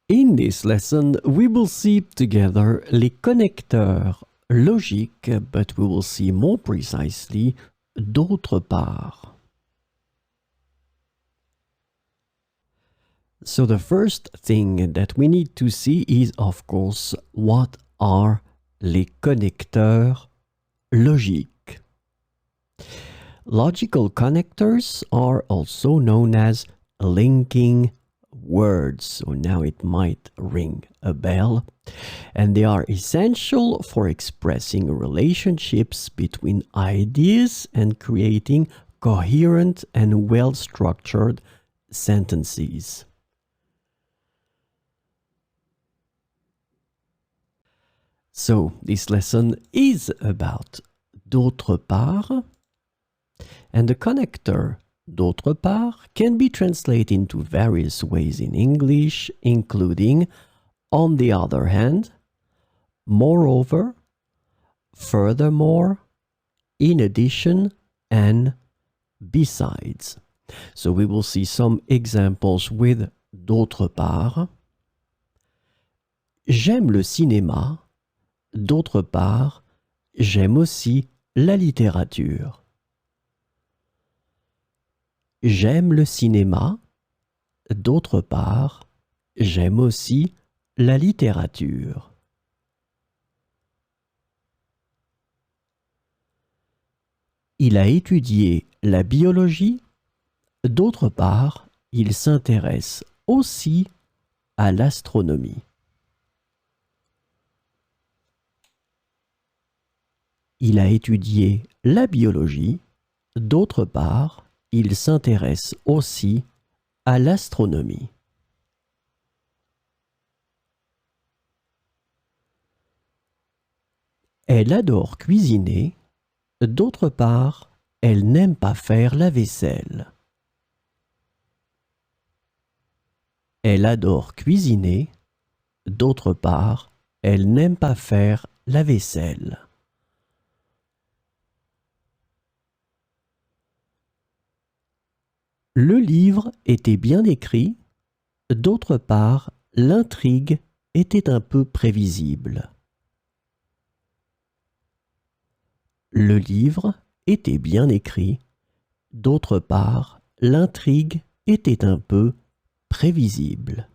In this lesson, we will see together les connecteurs logiques, but we will see more precisely d'autre part. So the first thing that we need to see is, of course, what are les connecteurs logiques. Logical connectors are also known as linking words. So now it might ring a bell. And they are essential for expressing relationships between ideas and creating coherent and well-structured sentences. So this lesson is about d'autre part, and the connector d'autre part can be translated into various ways in English, including on the other hand, moreover, furthermore, in addition, and besides. So we will see some examples with d'autre part. J'aime le cinéma. D'autre part, j'aime aussi la littérature. J'aime le cinéma. D'autre part, j'aime aussi la littérature. Il a étudié la biologie. D'autre part, il s'intéresse aussi à l'astronomie. Il a étudié la biologie. D'autre part, il s'intéresse aussi à l'astronomie. Elle adore cuisiner. D'autre part, elle n'aime pas faire la vaisselle. Elle adore cuisiner. D'autre part, elle n'aime pas faire la vaisselle. Le livre était bien écrit. D'autre part, l'intrigue était un peu prévisible. Le livre était bien écrit. D'autre part, l'intrigue était un peu prévisible.